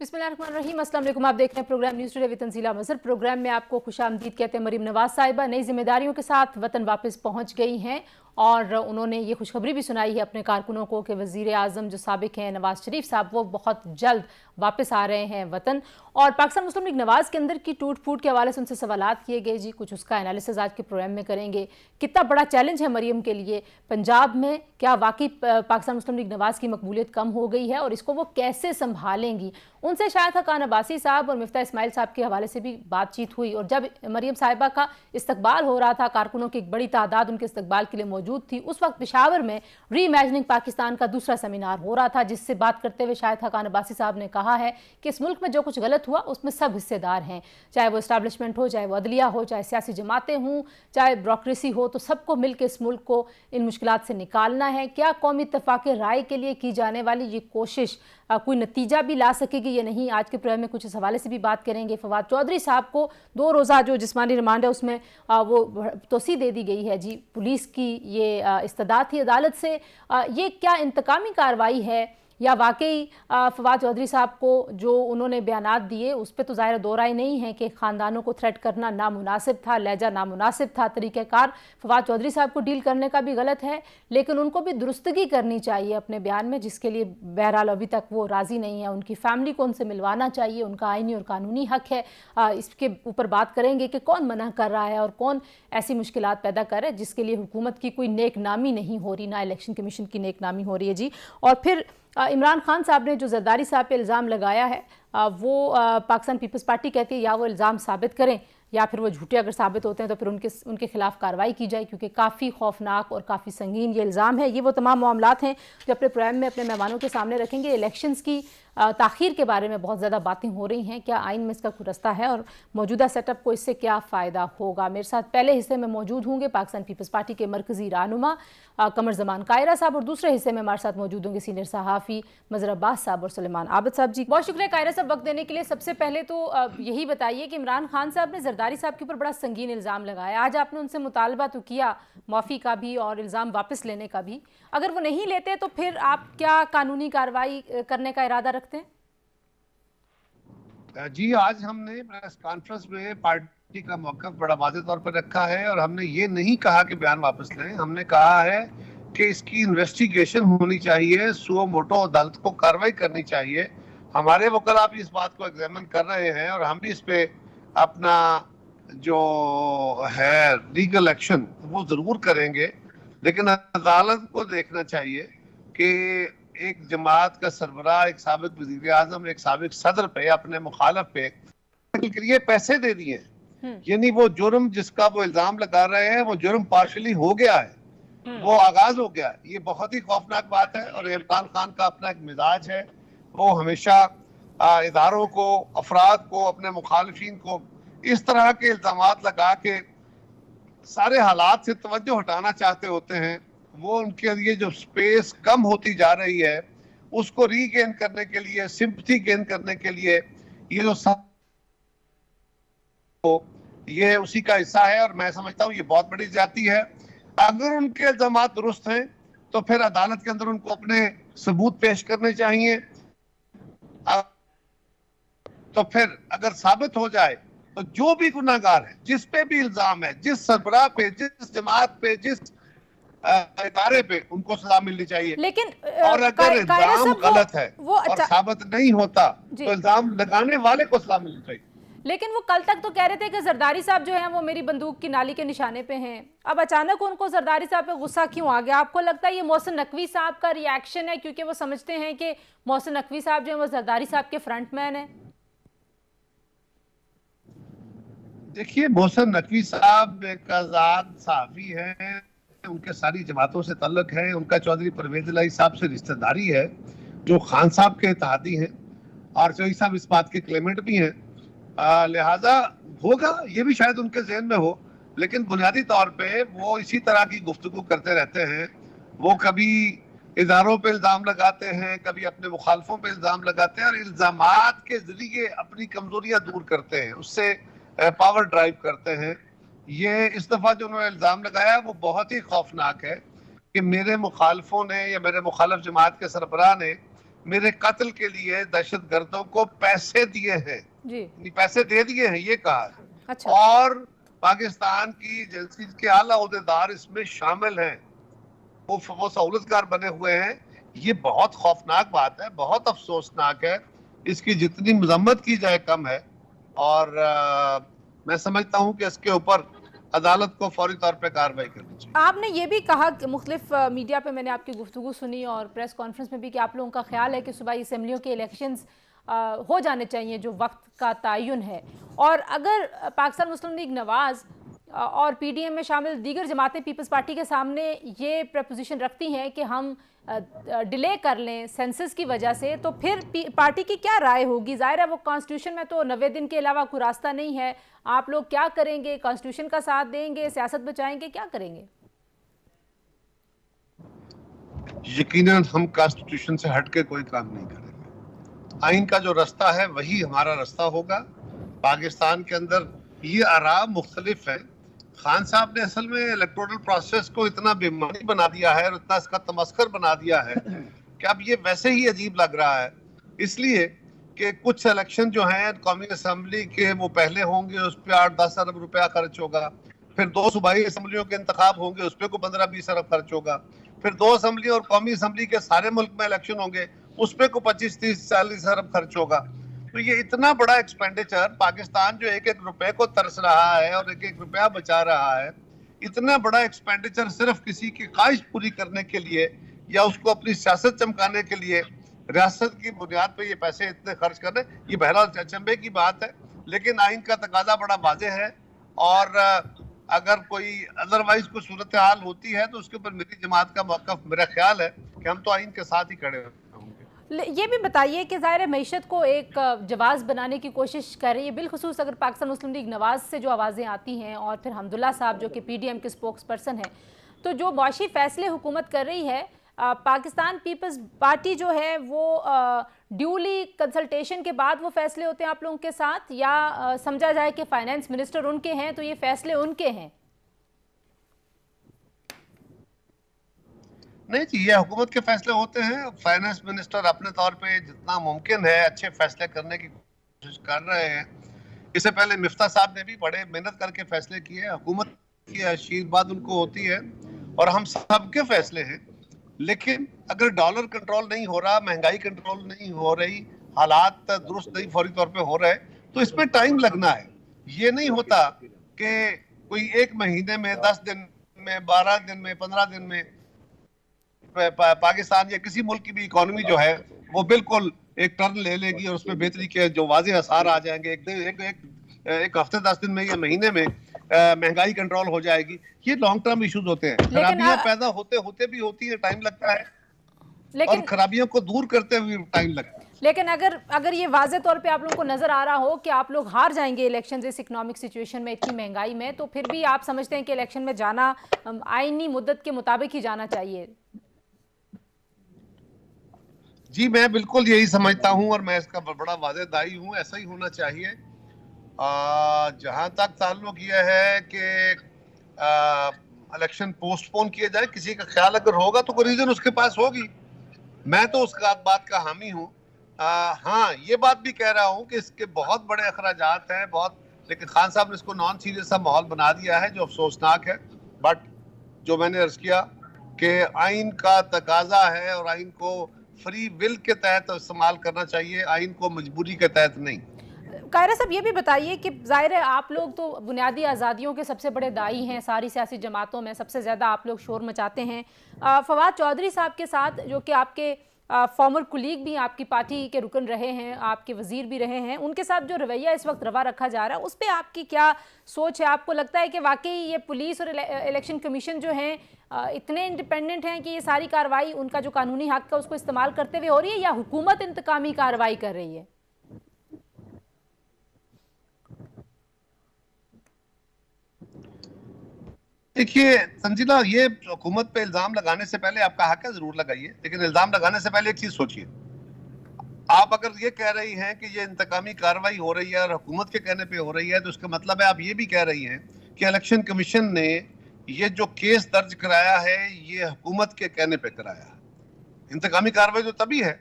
बिस्मिल्लाहिर्रहमानिर्रहीम। अस्सलाम वालेकुम। आप देख रहे हैं program news today with Tanzeela Mazhar. Program में आपको खुशामदीद कहते हैं। मरीम नवाज साहिबा नई जिम्मेदारियों के साथ वतन वापस पहुंच गई हैं और उन्होंने ये खुशखबरी भी सुनाई है अपने कारकुनों को कि वज़ीर आज़म जो साबिक हैं नवाज शरीफ साहब, वो बहुत जल्द वापस आ रहे हैं वतन। और पाकिस्तान मुस्लिम लीग नवाज के अंदर की टूट फूट के हवाले से उनसे सवालात किए गए जी। कुछ उसका एनालिसिस आज के प्रोग्राम में करेंगे। कितना बड़ा चैलेंज है मरीम के लिए पंजाब में, क्या वाकई पाकिस्तान मुस्लिम लीग नवाज की मकबूलियत कम हो गई है और इसको वो कैसे संभालेंगी। उनसे शायद हकान अब्बासी साहब और मिफ्ता इस्माइल साहब के हवाले से भी बातचीत हुई। और जब मरीम साहिबा का इस्तकबाल हो रहा था, कारकुनों की एक बड़ी तादाद उनके इस्तकबाल के लिए मौजूद थी, उस वक्त पेशावर में री इमेजिनिंग पाकिस्तान का दूसरा सेमिनार हो रहा था, जिससे बात करते हुए शायद हकान अब्बासी साहब ने कहा है कि इस मुल्क में जो कुछ गलत हुआ उसमें सब हिस्सेदार हैं, चाहे वो इस्टेब्लिशमेंट हो, चाहे वो अदलिया हो, चाहे सियासी जमातें हों, चाहे ब्यूरोक्रेसी हो, तो सबको मिलकर इस मुल्क को इन मुश्किलात से निकालना है। क्या कौमी इत्तेफाक राय के लिए की जाने वाली ये कोशिश कोई नतीजा भी ला सकेगी या नहीं, आज के प्रोग्राम में कुछ इस हवाले से भी बात करेंगे। फवाद चौधरी साहब को 2 रोज़ा जो जिस्मानी रिमांड है उसमें वो तोसी दे दी गई है जी। पुलिस की ये इस्तदाद थी अदालत से, ये क्या इंतकामी कार्रवाई है या वाकई फवाद चौधरी साहब को जो उन्होंने बयानात दिए उस पर तो ज़ाहिर दो राय नहीं है कि ख़ानदानों को थ्रेट करना नामुनासिब था, लहजा नामुनासिब था, तरीक़ाकार फवाद चौधरी साहब को डील करने का भी गलत है, लेकिन उनको भी दुरुस्तगी करनी चाहिए अपने बयान में, जिसके लिए बहरहाल अभी तक वो राज़ी नहीं है। उनकी फ़ैमिली को उनसे मिलवाना चाहिए, उनका आइनी और कानूनी हक़ है। इसके ऊपर बात करेंगे कि कौन मना कर रहा है और कौन ऐसी मुश्किलात पैदा कर रहा है जिसके लिए हुकूमत की कोई नेक नामी नहीं हो रही, ना इलेक्शन कमीशन की नेक नामी हो रही है जी। और फिर इमरान खान साहब ने जो जरदारी साहब पे इल्ज़ाम लगाया है, वो पाकिस्तान पीपल्स पार्टी कहती है या वो इल्ज़ाम साबित करें या फिर वो झूठे अगर साबित होते हैं तो फिर उनके खिलाफ कार्रवाई की जाए, क्योंकि काफ़ी खौफनाक और काफ़ी संगीन ये इल्ज़ाम है। ये वो तमाम मामलात हैं जो अपने प्रोग्राम में अपने मेहमानों के सामने रखेंगे। इलेक्शंस की ताख़ीर के बारे में बहुत ज़्यादा बातें हो रही हैं, क्या आइन में इसका कोई रास्ता है और मौजूदा सेटअप को इससे क्या फ़ायदा होगा। मेरे साथ पहले हिस्से में मौजूद होंगे पाकिस्तान पीपल्स पार्टी के मरकज़ी रहनुमा कमर ज़मान कायरा साहब और दूसरे हिस्से में हमारे साथ मौजूद होंगे सीनियर सहाफ़ी मज़हर अब्बास साहब और सुलेमान आबिद साहब जी। बहुत शुक्रिया कायरा साहब वक्त देने के लिए। सबसे पहले तो यही बताइए कि इमरान खान साहब ने जरदारी साहब के ऊपर बड़ा संगीन इल्ज़ाम लगाया। आज आपने उनसे मुतालबा तो किया माफ़ी का भी और इल्ज़ाम वापस लेने का भी, अगर वो नहीं लेते तो फिर आप क्या कानूनी कार्रवाई करने का इरादा रखते हैं? जी, आज हमने प्रेस कॉन्फ्रेंस में पार्टी का मौक़िफ़ बड़ा वाज़ेह तौर पर रखा है और हमने ये नहीं कहा कि बयान वापस लें। हमने कहा है कि इसकी इन्वेस्टिगेशन होनी चाहिए, सुओ मोटो अदालत को कार्रवाई करनी चाहिए। हमारे वकील भी इस बात को एग्जामिन कर रहे हैं और हम भी इस पे अपना जो है लीगल एक्शन वो ज़रूर करेंगे, लेकिन अदालत को देखना चाहिए कि एक जमात का सरबराह, एक साबिक वज़ीर आज़म, एक साबिक सदर पे अपने मुखालिफ पे के लिए पैसे दे दिए, यानी वो जुर्म जिसका वो इल्जाम लगा रहे हैं वो जुर्म पार्शली हो गया है, वो आगाज हो गया है। ये बहुत ही खौफनाक बात है और इमरान खान का अपना एक मिजाज है, वो हमेशा इदारों को, अफराद को, अपने मुखालिफिन को इस तरह के इल्जामात लगा के सारे हालात से तवज्जो हटाना चाहते होते हैं। वो उनके लिए जो स्पेस कम होती जा रही है उसको रीगेन करने के लिए, सिंपैथी गेन करने के लिए ये जो ये उसी का हिस्सा है और मैं समझता हूँ ये बहुत बड़ी ज्यादती है। अगर उनके इल्जामात दुरुस्त हैं तो फिर अदालत के अंदर उनको अपने सबूत पेश करने चाहिए। तो फिर अगर साबित हो जाए तो जो भी गुनाहगार है, जिस पे भी इल्जाम है, जिस सरबराह पे, जिस जमात पे, जिस इदारे पे, उनको सजा मिलनी चाहिए। लेकिन और अगर इल्जाम गलत है और साबित नहीं होता तो इल्जाम लगाने वाले को सजा मिलनी चाहिए। लेकिन वो कल तक तो कह रहे थे कि जरदारी साहब जो हैं वो मेरी बंदूक की नाली के निशाने पे हैं। अब अचानक उनको जरदारी साहब पे गुस्सा क्यों आ गया? आपको लगता है ये मोहसिन नकवी साहब का रिएक्शन है क्योंकि वो समझते हैं कि मोहसिन नकवी साहब जो है वो जरदारी साहब के फ्रंटमैन है? देखिए, मोहसिन नकवी साहब एक आजाद सहाफी है, उनके सारी जमातों से तल्लुक है, उनका चौधरी परवेज इलाही साहब से रिश्तेदारी है जो खान साहब के इत्तेहादी हैं और चौधरी साहब इस बात के क्लेमेंट भी हैं। लिहाजा होगा, ये भी शायद उनके जहन में हो, लेकिन बुनियादी तौर पे वो इसी तरह की गुफ्तगू करते रहते हैं। वो कभी इदारों पे इल्ज़ाम लगाते हैं, कभी अपने मुखालफों पे इल्ज़ाम लगाते हैं और इल्ज़ामात के जरिए अपनी कमजोरियां दूर करते हैं, उससे पावर ड्राइव करते हैं। ये इस दफ़ा जो उन्होंने इल्ज़ाम लगाया वो बहुत ही खौफनाक है कि मेरे मुखालफों ने या मेरे मुखालिफ जमात के सरबराह ने मेरे कत्ल के लिए दहशतगर्दों को पैसे दिए हैं जी। पैसे दे दिए हैं, ये कहा है। अच्छा। और पाकिस्तान की एजेंसी के आला ओहदेदार इसमें शामिल हैं, वो सहूलतकार बने हुए हैं। ये बहुत खौफनाक बात है, बहुत अफसोसनाक है। इसकी जितनी मजम्मत की जाए कम है। और मैं समझता हूं कि इसके ऊपर अदालत को फौरी तौर पे कार्रवाई करनी चाहिए। आपने ये भी कहा कि मुख्तलिफ मीडिया पे मैंने आपकी गुफ्तगू सुनी और प्रेस कॉन्फ्रेंस में भी कि आप लोगों का ख्याल है कि सूबाई असम्बलियों के इलेक्शंस हो जाने चाहिए जो वक्त का तयन है। और अगर पाकिस्तान मुस्लिम लीग नवाज और पीडीएम में शामिल दीगर जमातें पीपल्स पार्टी के सामने ये प्रपोजिशन रखती हैं कि हम डिले कर लें सेंसस की वजह से, तो फिर पार्टी की क्या राय होगी? जाहिर है वो कॉन्स्टिट्यूशन में तो 90 दिन के अलावा कोई रास्ता नहीं है। आप लोग क्या करेंगे? कॉन्स्टिट्यूशन का साथ देंगे, सियासत बचाएंगे, क्या करेंगे? यकीनन हम कॉन्स्टिट्यूशन से हटके कोई काम नहीं करेंगे। आइन का जो रास्ता है वही हमारा रास्ता होगा। पाकिस्तान के अंदर ये आरा मुख्तलिफ है। खान साहब ने असल में इलेक्टोरल प्रोसेस को इतना बेमानी बना दिया है और इतना इसका तमस्कर बना दिया है कि अब ये वैसे ही अजीब लग रहा है। इसलिए कि कुछ इलेक्शन जो हैं कौमी असम्बली के वो पहले होंगे, उस पर 8-10 अरब रुपया खर्च होगा। फिर 2 सूबाई असम्बलियों के इंतखाब होंगे, उस पर को 15-20 अरब खर्च होगा। फिर 2 असम्बली और कौमी असम्बली के सारे मुल्क में इलेक्शन होंगे, उस पर को 25-30-40 अरब खर्च होगा। तो ये इतना बड़ा एक्सपेंडिचर, पाकिस्तान जो एक एक रुपए को तरस रहा है और एक एक रुपया बचा रहा है, इतना बड़ा एक्सपेंडिचर सिर्फ किसी की ख्वाहिश पूरी करने के लिए या उसको अपनी सियासत चमकाने के लिए रियासत की बुनियाद पे ये पैसे इतने खर्च करने, ये बहरहाल अचंभे की बात है। लेकिन आइन का तकाजा बड़ा वाज़ेह है और अगर कोई अदरवाइज कोई सूरत हाल होती है तो उसके ऊपर मेरी जमात का मौक़िफ़ मेरा ख्याल है कि हम तो आइन के साथ ही खड़े होंगे। ये भी बताइए कि ज़ाहिर मईशत को एक जवाज़ बनाने की कोशिश कर रही है, बिलखुसूस अगर पाकिस्तान मुस्लिम लीग नवाज से जो आवाज़ें आती हैं और फिर हमदुल्ला साहब जो कि पीडीएम के स्पोक्स पर्सन हैं, तो जो मुआशी फ़ैसले हुकूमत कर रही है, पाकिस्तान पीपल्स पार्टी जो है वो ड्यूली कंसल्टेशन के बाद वो फैसले होते हैं आप लोगों के साथ, या समझा जाए कि फाइनेंस मिनिस्टर उनके हैं तो ये फैसले उनके हैं? नहीं जी, ये हुकूमत के फैसले होते हैं। फाइनेंस मिनिस्टर अपने तौर पे जितना मुमकिन है अच्छे फैसले करने की कोशिश कर रहे हैं। इससे पहले मिफ्ता साहब ने भी बड़े मेहनत करके फैसले किए। हुकूमत की आशीर्वाद उनको होती है और हम सबके फैसले हैं। लेकिन अगर डॉलर कंट्रोल नहीं हो रहा, महंगाई कंट्रोल नहीं हो रही, हालात दुरुस्त नहीं फौरी तौर पे हो रहे, तो इसमें टाइम लगना है। ये नहीं होता कि कोई 1 महीने में, 10 दिन में, 12 दिन में, 15 दिन में पाकिस्तान या किसी मुल्क की भी इकोनॉमी जो है वो बिल्कुल एक टर्न ले लेगी और उसमें बेहतरी के जो वाज़ेह आसार आ जाएंगे। एक हफ्ते 10 दिन में या महीने में महंगाई कंट्रोल हो जाएगी। ये लॉन्ग टर्म इश्यूज होते हैं। खराबियां पैदा होते होते भी होती है, टाइम लगता है, लेकिन खराबियों को दूर करते हुए टाइम लगता है। लेकिन अगर ये वाज़े तौर पे आप लोगों को नजर आ रहा हो कि आप लोग हार जाएंगे इलेक्शन इस इकोनॉमिक सिचुएशन में, इतनी महंगाई में, तो फिर भी आप समझते हैं कि इलेक्शन में जाना आईनी मुद्दत के मुताबिक ही जाना चाहिए? जी, मैं बिल्कुल यही समझता हूं और मैं इसका बड़ा वादेदाई हूं। ऐसा ही होना चाहिए। जहां तक ताल्लुक यह है कि इलेक्शन पोस्टपोन किए जाए, किसी का ख्याल अगर होगा तो कोई रीजन उसके पास होगी, मैं तो उस बात का हामी हूँ। हाँ, ये बात भी कह रहा हूँ कि इसके बहुत बड़े अखराजात हैं, लेकिन खान साहब ने इसको नॉन सीरियस सा माहौल बना दिया है जो अफसोसनाक है। बट जो मैंने अर्ज किया कि आइन का तकाजा है और आइन को फ्री विल के तहत इस्तेमाल करना चाहिए, आइन को मजबूरी के तहत नहीं। कायरा साहब ये भी बताइए कि जाहिर है आप लोग तो बुनियादी आज़ादियों के सबसे बड़े दाई हैं, सारी सियासी जमातों में सबसे ज़्यादा आप लोग शोर मचाते हैं। फवाद चौधरी साहब के साथ, जो कि आपके फॉर्मर कुलीग भी, आपकी पार्टी के रुकन रहे हैं, आपके वजीर भी रहे हैं, उनके साथ जो रवैया इस वक्त रवा रखा जा रहा है उस पर आपकी क्या सोच है? आपको लगता है कि वाकई ये पुलिस और इलेक्शन कमीशन जो हैं इतने इंडिपेंडेंट हैं कि ये सारी कार्रवाई उनका जो कानूनी हक है उसको इस्तेमाल करते हुए हो रही है, या हुकूमत इंतकामी कार्रवाई कर रही है? देखिए तंजीला, ये हुकूमत पे इल्जाम लगाने से पहले आपका हक है, जरूर लगाइए, लेकिन इल्जाम लगाने से पहले एक चीज सोचिए। आप अगर ये कह रही हैं कि ये इंतकामी कार्रवाई हो रही है और हुकूमत के कहने पे हो रही है, तो उसका मतलब है आप ये भी कह रही हैं कि इलेक्शन कमीशन ने ये जो केस दर्ज कराया है ये हुकूमत के कहने पे कराया है। इंतकामी कार्रवाई तो तभी है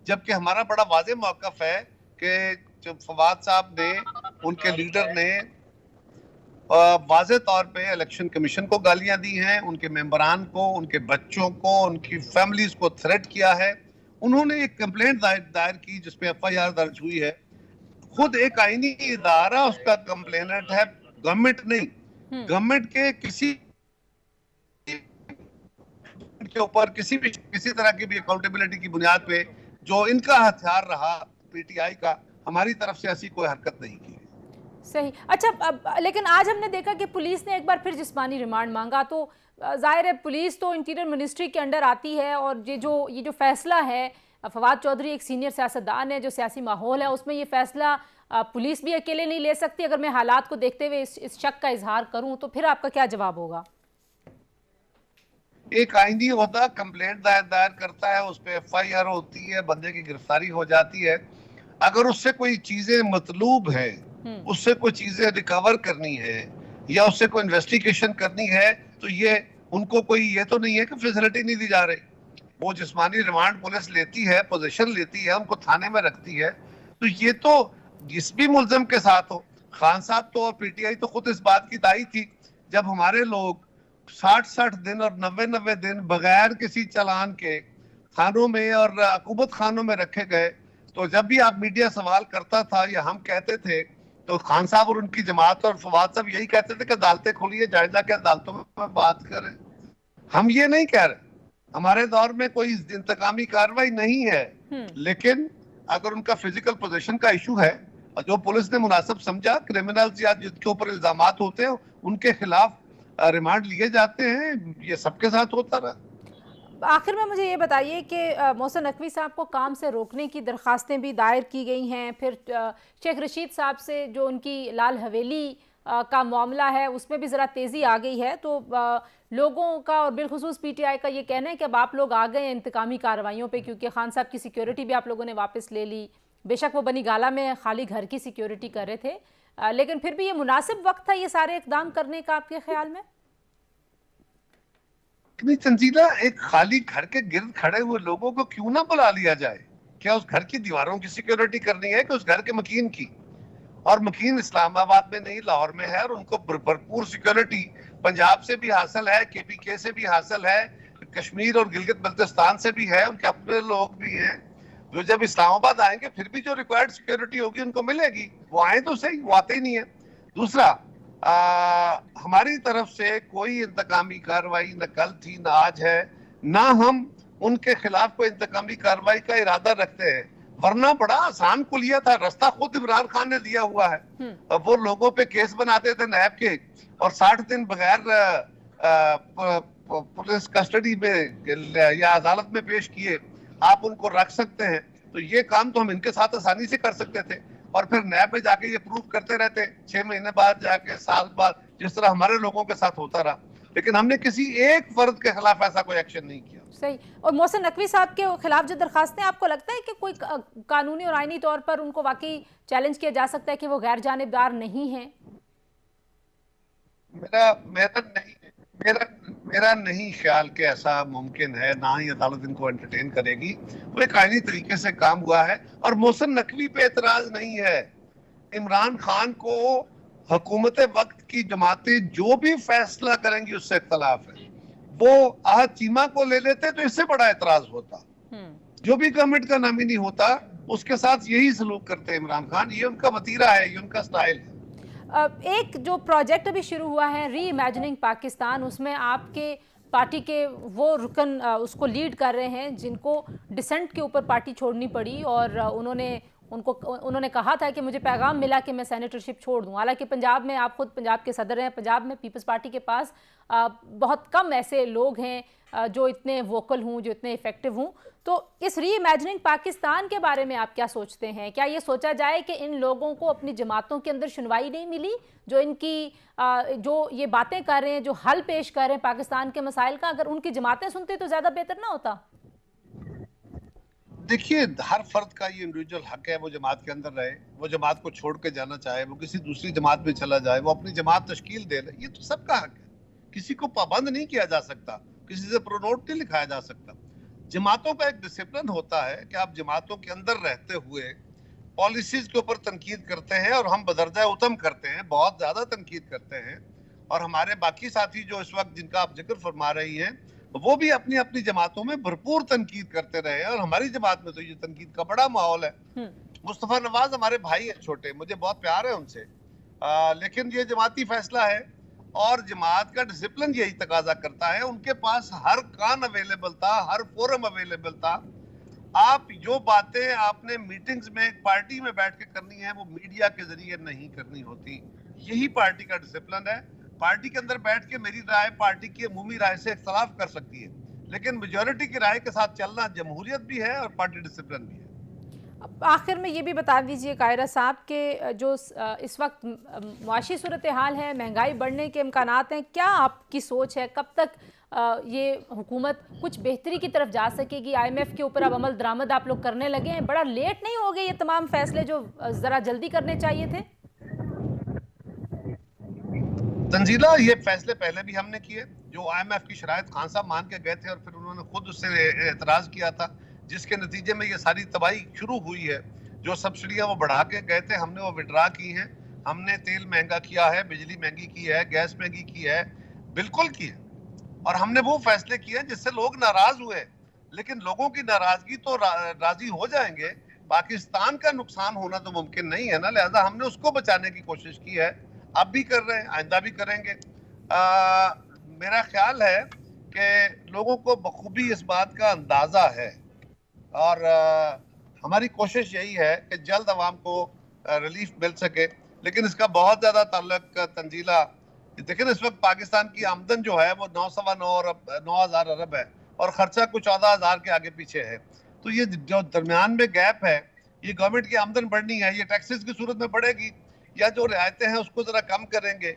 जबकि हमारा बड़ा वाज़ेह मौक़िफ़ है कि जो फवाद साहब ने, उनके लीडर ने वाज़ेह तौर पे इलेक्शन कमीशन को गालियां दी हैं, उनके मेंबरान को, उनके बच्चों को, उनकी फैमिलीज को थ्रेट किया है। उन्होंने एक कंप्लेंट दायर की जिसपे एफआईआर दर्ज हुई है। खुद एक आईनी इदारा उसका कंप्लेनेंट है, गवर्नमेंट नहीं। गवर्नमेंट के किसी के ऊपर किसी तरह की भी अकाउंटेबिलिटी की बुनियाद पे जो इनका हथियार रहा पीटीआई का, हमारी तरफ से ऐसी कोई हरकत नहीं की। सही। अच्छा, लेकिन आज हमने देखा कि पुलिस ने एक बार फिर जिस्मानी रिमांड मांगा, तो जाहिर है पुलिस तो इंटीरियर मिनिस्ट्री के अंडर आती है, और ये जो फैसला है, फवाद चौधरी एक सीनियर सियासतदान है, जो सियासी माहौल है उसमें ये फैसला पुलिस भी अकेले नहीं ले सकती। अगर मैं हालात को देखते हुए इस शक का इजहार करूं तो फिर आपका क्या जवाब होगा? एक आईनी होता कंप्लेंट दायर करता है, उस पर एफआईआर होती है, बंदे की गिरफ्तारी हो जाती है। अगर उससे कोई चीजें मतलूब है, उससे कोई चीजें रिकवर करनी है या उससे कोई इन्वेस्टिगेशन करनी है, तो ये उनको कोई ये तो नहीं है कि फैसिलिटी नहीं दी जा रही। वो जिस्मानी रिमांड पुलिस लेती है, पोजीशन लेती है, उनको थाने में रखती है। तो ये तो जिस भी मुल्जिम के साथ हो, खान साहब तो और पीटीआई तो खुद इस बात की दाई थी जब हमारे लोग 60-60 दिन और 90-90 दिन बगैर किसी चालान के थानों में और हुकूमत खानों में रखे गए। तो जब भी आप मीडिया सवाल करता था या हम कहते थे, तो खान साहब और उनकी जमात और फवाद साहब यही कहते थे कि अदालतें खोलिए, जायजा के अदालतों में बात करें। हम ये नहीं कह रहे, हमारे दौर में कोई इंतकामी कार्रवाई नहीं है, लेकिन अगर उनका फिजिकल पोजीशन का इशू है और जो पुलिस ने मुनासिब समझा, क्रिमिनल्स या जिसके ऊपर इल्जामात होते हैं उनके खिलाफ रिमांड लिए जाते हैं। ये सबके साथ होता रहा। आखिर में मुझे ये बताइए कि मोहसिन नकवी साहब को काम से रोकने की दरखास्तें भी दायर की गई हैं, फिर शेख रशीद साहब से जो उनकी लाल हवेली का मामला है उसमें भी ज़रा तेज़ी आ गई है। तो लोगों का और बिलखुसूस पीटीआई का ये कहना है कि अब आप लोग आ गए हैं इंतकामी कार्रवाइयों पे, क्योंकि खान साहब की सिक्योरिटी भी आप लोगों ने वापस ले ली। बेशक वो बनी गाला में खाली घर की सिक्योरिटी कर रहे थे, लेकिन फिर भी ये मुनासिब वक्त था ये सारे इकदाम करने का आपके ख्याल में? इतनी तंजीला एक खाली घर के गिर्द खड़े हुए लोगों को क्यों ना बुला लिया जाए? क्या उस घर की दीवारों की सिक्योरिटी करनी है कि उस घर के मकीन की? और मकीन इस्लामाबाद में नहीं, लाहौर में है, और उनको भरपूर सिक्योरिटी पंजाब से भी हासिल है, केपीके से भी हासिल है, कश्मीर और गिलगित बल्तिस्तान से भी है, उनके अपने लोग भी हैं जो जब इस्लामाबाद आएंगे फिर भी जो रिक्वायर्ड सिक्योरिटी होगी उनको मिलेगी। वो आए तो सही, वो आते ही नहीं है। दूसरा, हमारी तरफ से कोई इंतकामी कार्रवाई न कल थी, न आज है, ना हम उनके खिलाफ कोई इंतकामी कार्रवाई का इरादा रखते हैं। वरना बड़ा आसान कुलिया था, रास्ता खुद इमरान खान ने दिया हुआ है। वो लोगों पे केस बनाते थे नैब के और 60 दिन बगैर पुलिस कस्टडी में या अदालत में पेश किए आप उनको रख सकते हैं। तो ये काम तो हम इनके साथ आसानी से कर सकते थे, और फिर नैब में जाके ये प्रूफ करते रहते 6 महीने बाद जाके, साल बाद, जिस तरह हमारे लोगों के साथ होता रहा। लेकिन हमने किसी एक फर्द के खिलाफ ऐसा कोई एक्शन नहीं किया। सही। और मोहसिन नकवी साहब के खिलाफ जो दरखास्तें, आपको लगता है कि कोई कानूनी और आईनी तौर पर उनको वाकई चैलेंज किया जा सकता है कि वो गैर जानिबदार नहीं है? मेरा नहीं ख्याल कि ऐसा मुमकिन है, ना ही अदालत इनको एंटरटेन करेगी। वो एक आईनी तरीके से काम हुआ है और मोहसिन नकवी पे एतराज नहीं है। इमरान खान को हुकूमत वक्त की जमातें जो भी फैसला करेंगी उससे इख्तलाफ है। वो आहद चीमा को ले लेते तो इससे बड़ा एतराज होता। जो भी गवर्नमेंट का नामी नहीं होता उसके साथ यही सलूक करते हैं इमरान खान। ये उनका वतीरा है, ये उनका स्टाइल है। एक जो प्रोजेक्ट अभी शुरू हुआ है री इमेजिनिंग पाकिस्तान, उसमें आपके पार्टी के वो रुकन उसको लीड कर रहे हैं जिनको डिसेंट के ऊपर पार्टी छोड़नी पड़ी, और उन्होंने कहा था कि मुझे पैगाम मिला कि मैं सेनेटरशिप छोड़ दूं। हालांकि पंजाब में, आप खुद पंजाब के सदर हैं, पंजाब में पीपल्स पार्टी के पास बहुत कम ऐसे लोग हैं जो इतने वोकल हों, जो इतने इफेक्टिव हों। तो इस री इमेजिनिंग पाकिस्तान के बारे में आप क्या सोचते हैं? क्या ये सोचा जाए कि इन लोगों को अपनी जमातों के अंदर सुनवाई नहीं मिली, जो इनकी जो ये बातें कर रहे हैं, जो हल पेश कर रहे हैं पाकिस्तान के मसाइल का, अगर उनकी जमातें सुनते तो ज़्यादा बेहतर ना होता? देखिए, हर फर्द का ये इंडिविजुअल हक है, वो जमात के अंदर रहे, वो जमात को छोड़ के जाना चाहे, वो किसी दूसरी जमात में चला जाए, वो अपनी जमात तश्कील दे ले, ये तो सबका हक है। किसी को पाबंद नहीं किया जा सकता, किसी से प्रोनोट नहीं लिखाया जा सकता। जमातों का एक डिसिप्लिन होता है कि आप जमातों के अंदर रहते हुए पॉलिसीज के ऊपर तनकीद करते हैं, और हम बदरजा उतम करते हैं, बहुत ज्यादा तनकीद करते हैं। और हमारे बाकी साथी जो इस वक्त जिनका आप जिक्र फरमा रही हैं, वो भी अपनी अपनी जमातों में भरपूर तनकीद करते रहे हैं, और हमारी जमात में तो ये तनकीद का बड़ा माहौल है। मुस्तफा नवाज हमारे भाई हैं छोटे, मुझे बहुत प्यार है उनसे, लेकिन ये जमाती फैसला है और जमात का डिसिप्लिन यही तकाजा करता है। उनके पास हर कान अवेलेबल था, हर फोरम अवेलेबल था। आप जो बातें आपने मीटिंग्स में एक पार्टी में बैठ के करनी है, वो मीडिया के जरिए नहीं करनी होती। यही पार्टी का डिसिप्लिन है। पार्टी के अंदर बैठ के मेरी राय पार्टी की अमूमी राय से इख्तलाफ कर सकती है, लेकिन मेजोरिटी की राय के साथ चलना जमहूरियत भी है और पार्टी डिसिप्लिन भी है। आखिर में ये भी बता दीजिए कायरा साहब के जो इस वक्त मुआशी सूरत हाल है, महंगाई बढ़ने के इम्कानात हैं, क्या आपकी सोच है कब तक ये हुकूमत कुछ बेहतरी की तरफ जा सकेगी? IMF के ऊपर अब अमल दरामद आप लोग करने लगे हैं, बड़ा लेट नहीं हो गए ये तमाम फैसले जो ज़रा जल्दी करने चाहिए थे? तंजीला, ये फैसले पहले भी हमने किए। जो IMF की शराइत खान साहब मान के गए थे और फिर उन्होंने खुद उससे एतराज किया था, जिसके नतीजे में ये सारी तबाही शुरू हुई है। जो सब्सिडियां वो बढ़ा के गए थे, हमने वो विड्रा की हैं। हमने तेल महंगा किया है, बिजली महंगी की है, गैस महंगी की है, बिल्कुल की है। और हमने वो फैसले किए जिससे लोग नाराज हुए, लेकिन लोगों की नाराजगी तो राजी हो जाएंगे। पाकिस्तान का नुकसान होना तो मुमकिन नहीं है ना, लिहाजा हमने उसको बचाने की कोशिश की है। अब भी कर रहे हैं, आइंदा भी करेंगे। मेरा ख्याल है कि लोगों को बखूबी इस बात का अंदाजा है, और हमारी कोशिश यही है कि जल्द अवाम को रिलीफ मिल सके। लेकिन इसका बहुत ज्यादा ताल्लुक तंजीला, देखिए इस वक्त पाकिस्तान की आमदन जो है वो 9,900 अरब है, और खर्चा कुछ 14,000 के आगे पीछे है। तो ये जो दरमियान में गैप है, ये गवर्नमेंट की आमदन बढ़नी है, ये टैक्सेस की सूरत में बढ़ेगी, या जो रियायतें हैं उसको जरा कम करेंगे।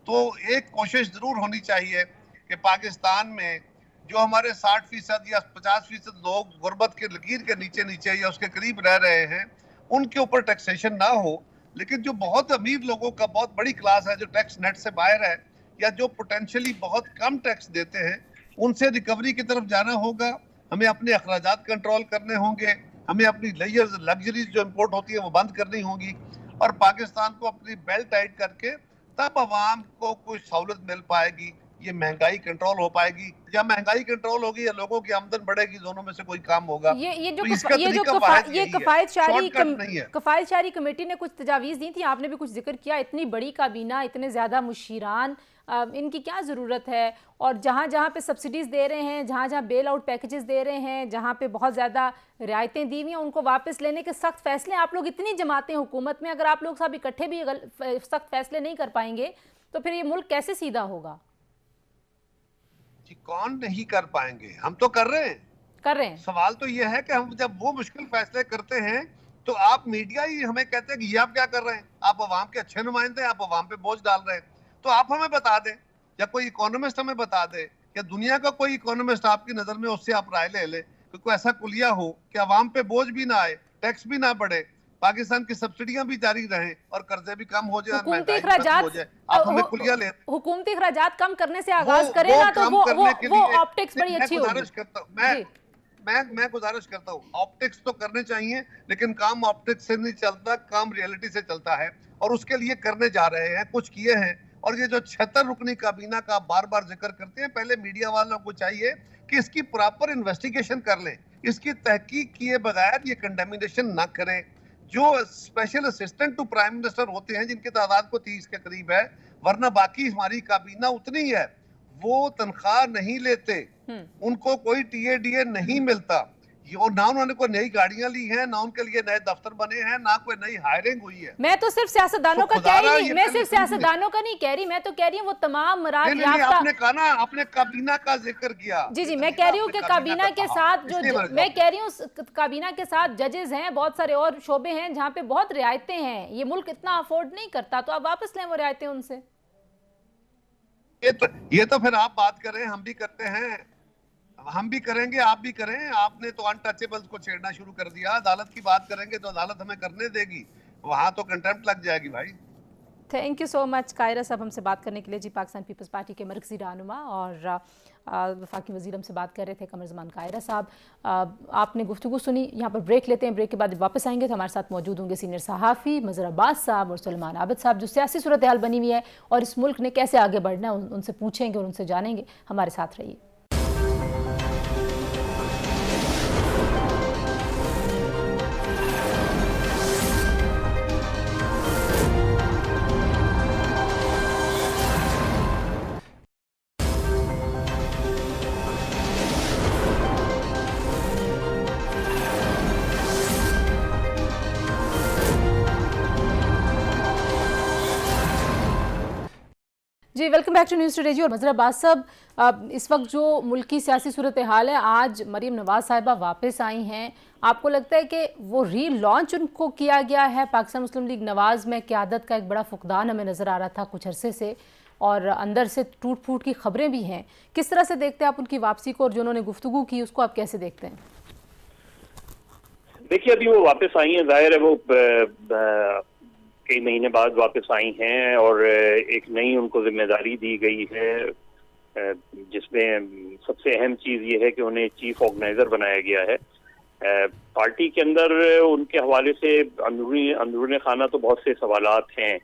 तो एक कोशिश जरूर होनी चाहिए कि पाकिस्तान में जो हमारे 60% या 50% लोग गुर्बत के लकीर के नीचे नीचे या उसके करीब रह रहे हैं, उनके ऊपर टैक्सेशन ना हो। लेकिन जो बहुत अमीर लोगों का बहुत बड़ी क्लास है जो टैक्स नेट से बाहर है, या जो पोटेंशियली बहुत कम टैक्स देते हैं, उनसे रिकवरी की तरफ जाना होगा। हमें अपने अखराजात कंट्रोल करने होंगे, हमें अपनी लेयर्स लग्जरीज जो इम्पोर्ट होती है वो बंद करनी होगी, और पाकिस्तान को अपनी बेल्ट टाइट करके तब अवाम को कोई सहूलत मिल पाएगी, ये महंगाई कंट्रोल हो पाएगी। या महंगाई कंट्रोल होगी या लोगों की आमदन बढ़ेगी, दोनों में से कोई काम होगा। ये जो तो इसका कफायत-शारी कमेटी ने कुछ तजावीज़ दी थी, आपने भी कुछ जिक्र किया, इतनी बड़ी काबीना, इतने ज़्यादा मुशीरान, इनकी क्या ज़रूरत है? और जहाँ जहाँ पे सब्सिडीज़ दे रहे हैं, जहाँ जहाँ बेल आउट पैकेजेस दे रहे हैं, जहाँ पे बहुत ज़्यादा रियायतें दी हुई हैं, उनको वापस लेने के सख्त फैसले, आप लोग इतनी जमातें हुकूमत में, अगर आप लोग सब इकट्ठे भी सख्त फैसले नहीं कर पाएंगे तो फिर ये मुल्क कैसे सीधा होगा? कौन नहीं कर पाएंगे, हम तो कर रहे हैं। सवाल तो ये है कि हम जब वो मुश्किल फैसले करते हैं तो आप मीडिया ही हमें कहते हैं कि ये आप क्या कर रहे हैं, आप अवाम के अच्छे नुमाइंदे, आप अवाम पे बोझ डाल रहे हैं। तो आप हमें बता दें, या कोई इकोनॉमिस्ट हमें बता दे, या दुनिया का कोई इकोनॉमिस्ट आपकी नजर में, उससे आप राय ले ले कि कोई ऐसा कुलिया हो कि अवाम पे बोझ भी ना आए, टैक्स भी ना बढ़े, पाकिस्तान की सब्सिडियां भी जारी रहें और कर्जे भी कम हो जाए, हुकूमती अखराजात, आप हमें कुलिया ले। हुकूमती अखराजात कम करने से आगाज करें ना, तो वो ऑप्टिक्स बड़ी अच्छी होगी। मैं गुजारिश करता हूँ, ऑप्टिक्स तो करने चाहिए, लेकिन काम ऑप्टिक्स से नहीं चलता, काम रियलिटी से चलता है, और उसके लिए करने जा रहे हैं, कुछ किए हैं। और ये जो 76 रुकनी काबीना का बार बार जिक्र करते हैं, पहले मीडिया वालों को चाहिए कि इसकी प्रॉपर इन्वेस्टिगेशन कर लें, इसकी तहकीक किए बगैर ये कंडेमिनेशन ना करें। जो special assistant to prime minister होते हैं, जिनकी तादाद को 30 के करीब है, वरना बाकी हमारी काबीना उतनी है, वो तनख्वाह नहीं लेते, उनको कोई टीए नहीं मिलता, ना उन्होंने कोई नई गाड़ियां ली हैं, ना उनके लिए नए दफ्तर बने हैं, ना कोई नई हायरिंग हुई है। मैं तो सिर्फ सियासतदानों का कह रही नहीं, मैं सिर्फ सियासतदानों का नहीं कह रही, मैं तो कह रही हूँ वो तमाम मराद याफ्ता। आपने कहा ना, आपने काबीना का जिक्र किया। जी, मैं कह रही हूँ कि काबीना के साथ मैं कह रही हूँ काबीना के साथ जजेस हैं, बहुत सारे और शोबे हैं जहाँ पे बहुत रियायतें हैं, ये मुल्क इतना अफोर्ड नहीं करता, तो आप वापस लें वो रियायतें उनसे। ये तो फिर आप बात करें, हम भी करते हैं, हम भी करेंगे, आप भी करें। आपने तो अनटचेबल्स को छेड़ना शुरू कर दिया। अदालत की बात करेंगे तो अदालत हमें करने देगी, वहां तो कंटेम्प्ट लग जाएगी भाई। Thank you so much Kaira साहब हमसे बात करने के लिए। जी, पाकिस्तान पीपल्स पार्टी के मरकजी रहनुमा और वफाकी वज़ीर हमसे बात कर रहे थे कमर ज़मान कायरा साहब। आपने गुफ्तगू सुनी। यहाँ पर ब्रेक लेते हैं, ब्रेक के बाद वापस आएंगे तो हमारे साथ मौजूद होंगे सीनियर सहाफ़ी मज़हर अब्बास साहब और सलमान आबिद साहब, जो सियासी सूरत हाल बनी हुई है और इस मुल्क ने कैसे आगे बढ़ना है उनसे पूछेंगे और उनसे जानेंगे। हमारे साथ रहिए। जी, welcome back to news today. जी, और मज़हर अब्बास साहब, इस वक्त जो मुल्क की सियासी सूरत हाल है, आज मरीम नवाज़ साहिबा वापस आई हैं। आपको लगता है कि वो री लॉन्च उनको किया गया है? पाकिस्तान मुस्लिम लीग नवाज़ में क़यादत का एक बड़ा फुकदान हमें नज़र आ रहा था कुछ अरसे से और अंदर से टूट फूट की खबरें भी हैं। किस तरह से देखते हैं आप उनकी वापसी को और जो उन्होंने गुफ्तगू की उसको आप कैसे देखते हैं? देखिए, अभी वो वापस आई हैं, जाहिर है वो कई महीने बाद वापस आई हैं और एक नई उनको जिम्मेदारी दी गई है, जिसमें सबसे अहम चीज़ ये है कि उन्हें चीफ ऑर्गेनाइजर बनाया गया है। पार्टी के अंदर उनके हवाले से अंदरूनी खाना तो बहुत से सवालात हैं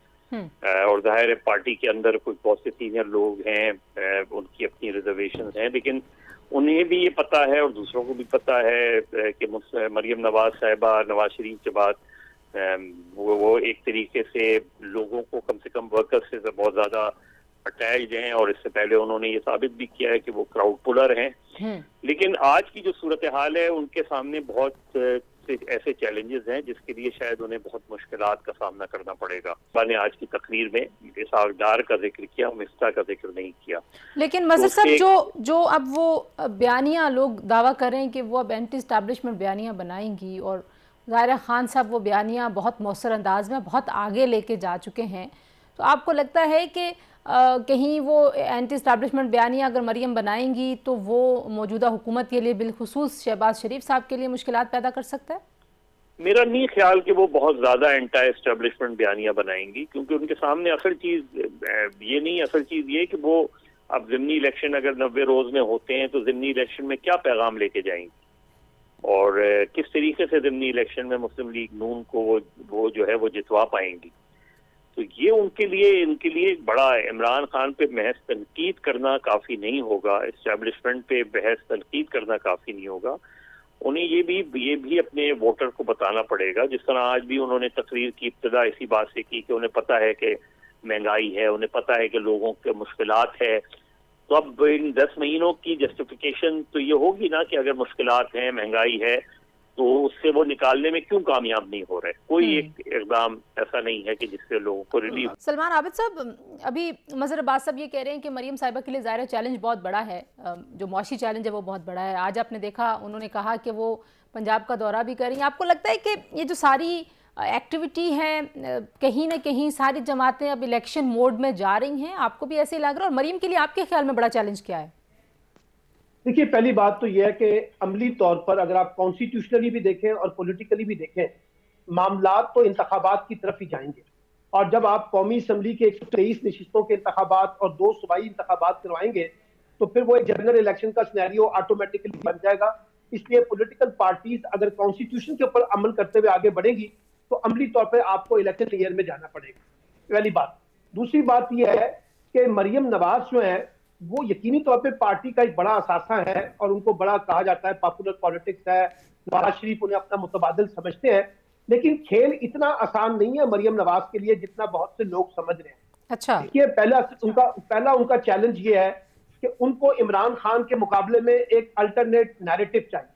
और जाहिर है पार्टी के अंदर कुछ बहुत से सीनियर लोग हैं, उनकी अपनी रिजर्वेशन हैं, लेकिन उन्हें भी ये पता है और दूसरों को भी पता है कि मरीम नवाज साहिबा नवाज शरीफ के बाद वो एक तरीके से लोगों को कम से कम वर्कर्स से बहुत ज्यादा अटैच्ड हैं और इससे पहले उन्होंने ये साबित भी किया है कि वो क्राउड पुलर हैं। लेकिन आज की जो सूरत हाल है, उनके सामने बहुत से ऐसे चैलेंजेस हैं जिसके लिए शायद उन्हें बहुत मुश्किलात का सामना करना पड़ेगा। मैंने आज की तकरीर में इसाफदार का जिक्र किया, मिफ्ता का जिक्र नहीं किया। लेकिन मज़हर साहब, जो अब वो बयानियाँ लोग दावा कर रहे हैं कि वो अब एंटी इस्टेब्लिशमेंट बयानियाँ बनाएंगी और ज़ाहिर खान साहब वो बयानियाँ बहुत मौसर अंदाज में बहुत आगे लेके जा चुके हैं, तो आपको लगता है कि कहीं वो एंटी इस्टेब्लिशमेंट बयानियाँ अगर मरीम बनाएंगी तो वो मौजूदा हुकूमत के लिए बिलखुसूस शहबाज शरीफ साहब के लिए मुश्किलात पैदा कर सकता है? मेरा नहीं ख्याल कि वो बहुत ज़्यादा एंटी इस्टेब्लिशमेंट बयानियाँ बनाएंगी, क्योंकि उनके सामने असल चीज़ ये नहीं, असल चीज़ ये कि वो अब ज़िमनी इलेक्शन अगर 90 रोज़ में होते हैं तो ज़िमनी इलेक्शन में क्या पैगाम लेके जाएंगी और किस तरीके से ज़िमनी इलेक्शन में मुस्लिम लीग नून को वो जो है वो जितवा पाएंगी। तो ये इनके लिए एक बड़ा, इमरान खान पे महज तनकीद करना काफ़ी नहीं होगा, इस्टेब्लिशमेंट पे बहस तनकीद करना काफ़ी नहीं होगा। उन्हें ये भी अपने वोटर को बताना पड़ेगा, जिस तरह आज भी उन्होंने तकरीर की इब्तिदा इसी बात से की कि उन्हें पता है कि महंगाई है, उन्हें पता है कि लोगों के मुश्किलात है। तो अब इन 10 महीनों की जस्टिफिकेशन तो ये होगी ना कि अगर मुश्किलात हैं, महंगाई है, तो उससे वो निकालने में क्यों कामयाब नहीं हो रहे। कोई एक इक़दाम ऐसा नहीं है कि जिससे लोगों को रिलीफ। सलमान आबिद साहब, अभी मज़हर अब्बास साहब ये कह रहे हैं कि मरीम साहिबा के लिए ज़ाहिर चैलेंज बहुत बड़ा है, जो मुआशी चैलेंज है वो बहुत बड़ा है। आज आपने देखा उन्होंने कहा कि वो पंजाब का दौरा भी कर रही हैं। आपको लगता है कि ये जो सारी एक्टिविटी है कहीं ना कहीं सारी जमातें अब इलेक्शन मोड में जा रही हैं? आपको भी ऐसे ही लग रहा है? और मरीम के लिए आपके ख्याल में बड़ा चैलेंज क्या है? देखिए, पहली बात तो यह है कि अमली तौर पर अगर आप कॉन्स्टिट्यूशनली भी देखें और पॉलिटिकली भी देखें, मामलात तो इंतखाबात की तरफ ही जाएंगे। और जब आप कौमी असम्बली के 123 नशिस्तों के इंतखाबात और 2 सूबाई इंतखाबात करवाएंगे तो फिर वो एक जनरल इलेक्शन का सिनेरियो ऑटोमेटिकली बन जाएगा। इसलिए पॉलिटिकल पार्टीज अगर कॉन्स्टिट्यूशन के ऊपर अमल करते हुए आगे बढ़ेंगी तो अमली तौर पर आपको इलेक्शन ईयर में जाना पड़ेगा, पहली बात। दूसरी बात यह है कि मरीम नवाज जो है वो यकीनी तौर पे पार्टी का एक बड़ा असासा है और उनको बड़ा कहा जाता है, पॉपुलर पॉलिटिक्स है, नवाज शरीफ उन्हें अपना मुतबादिल समझते हैं, लेकिन खेल इतना आसान नहीं है मरीम नवाज के लिए जितना बहुत से लोग समझ रहे हैं। अच्छा, देखिए, पहला उनका चैलेंज ये है कि उनको इमरान खान के मुकाबले में एक अल्टरनेट नैरेटिव चाहिए।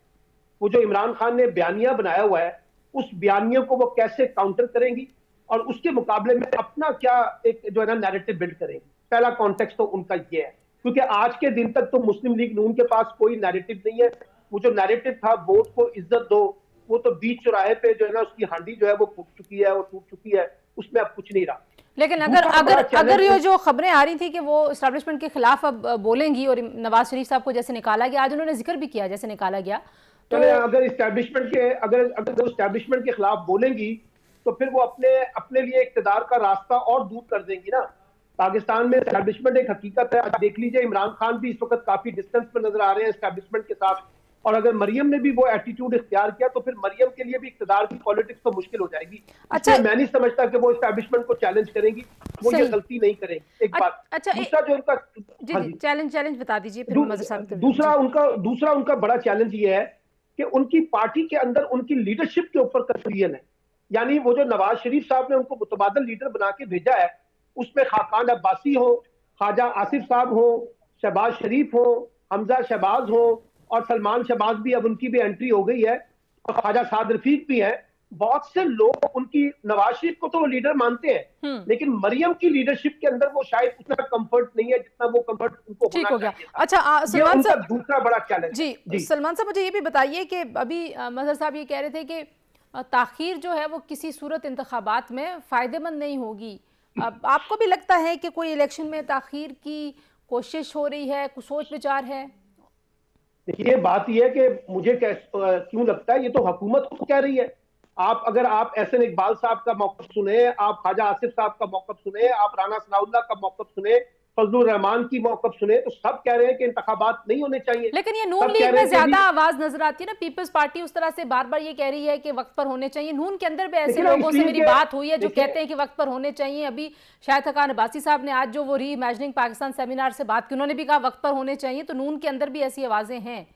वो जो इमरान खान ने बयानिया बनाया हुआ है उस बयानियों को वो कैसे काउंटर करेंगी और उसके मुकाबले में अपना क्या एक जो है ना नैरेटिव बिल्ड करेंगी। पहला कॉन्टेक्स्ट तो उनका ये है, क्योंकि आज के दिन तक तो मुस्लिम लीग नून के पास कोई नैरेटिव नहीं है। वो जो नैरेटिव था वोट को इज्जत दो, वो तो बीच चौराहे पे जो है ना उसकी हांडी जो है वो फूट चुकी है, वो टूट चुकी है, उसमें अब कुछ नहीं रहा। लेकिन अगर ये जो खबरें आ रही थी कि वो एस्टेब्लिशमेंट के खिलाफ अब बोलेंगी और नवाज शरीफ साहब को जैसे निकाला गया, आज उन्होंने जिक्र भी किया जैसे निकाला गया, तो अगर एस्टेब्लिशमेंट के खिलाफ बोलेंगी तो फिर वो अपने अपने लिए इक़्तिदार का रास्ता और दूर कर देंगी ना। पाकिस्तान में एस्टैब्लिशमेंट एक हकीकत है। आज देख लीजिए, इमरान खान भी इस वक्त काफी डिस्टेंस पर नजर आ रहे हैं एस्टैब्लिशमेंट के साथ, और अगर मरियम ने भी वो एटीट्यूड इख्तियार किया तो फिर मरियम के लिए भी इक़्तिदार की पॉलिटिक्स तो मुश्किल हो जाएगी। अच्छा, मैं नहीं समझता कि वो एस्टैब्लिशमेंट को चैलेंज करेंगी, वो ये गलती नहीं करेंगी। एक बात। अच्छा, दूसरा जो उनका जी चैलेंज बता दीजिए फिर मज़हर साहब। दूसरा उनका बड़ा चैलेंज ये है कि उनकी पार्टी के अंदर उनकी लीडरशिप के ऊपर कंफ्यूजन है। यानी वो जो नवाज शरीफ साहब ने उनको मुतबादल लीडर बना के भेजा है, उसमें खाकान अब्बासी हो, ख्वाजा आसिफ साहब हो, शहबाज शरीफ हो, हमजा शहबाज हो, और सलमान शहबाज भी अब उनकी भी एंट्री हो गई है, और ख्वाजा साद रफीक भी है। बहुत से लोग उनकी नवाज शरीफ को तो वो लीडर मानते हैं, लेकिन मरियम की लीडरशिप के अंदर वो शायद उतना कंफर्ट नहीं है जितना वो कंफर्ट उनको ठीक होना हो गया। चाहिए। अच्छा सलमान साहब, दूसरा बड़ा चैलेंज जी सलमान साहब, मुझे ये भी बताइए कि अभी मज़हर साहब ये कह रहे थे कि ताखीर जो है वो किसी सूरत इंतखाबात में फ़ायदेमंद नहीं होगी। अब आपको भी लगता है कि कोई इलेक्शन में ताखीर की कोशिश हो रही है, कुछ सोच विचार है? देखिए, बात यह है कि मुझे क्यों लगता है, ये तो हुकूमत को कह रही है। अगर आप एहसन इकबाल साहब का मौक़िफ़ सुने, आप ख्वाजा आसिफ साहब का मौक़िफ़ सुने, आप राना सनाउल्लाह का मौक़िफ़ सुने, फजलुर रहमान की मौक़िफ़ सुने, तो सब कह रहे हैं कि इंतखाबात नहीं होने चाहिए। लेकिन ये नून लीग में ज्यादा आवाज नजर आती है ना। पीपल्स पार्टी उस तरह से बार बार ये कह रही है कि वक्त पर होने चाहिए। नून के अंदर भी ऐसे लोगों से मेरी बात हुई है जो कहते हैं कि वक्त पर होने चाहिए। अभी शाहिद खान अब्बासी साहब ने आज जो वो री इमेजिनिंग पाकिस्तान सेमिनार से बात की, उन्होंने भी कहा वक्त पर होने चाहिए। तो नून के अंदर भी ऐसी आवाजें हैं।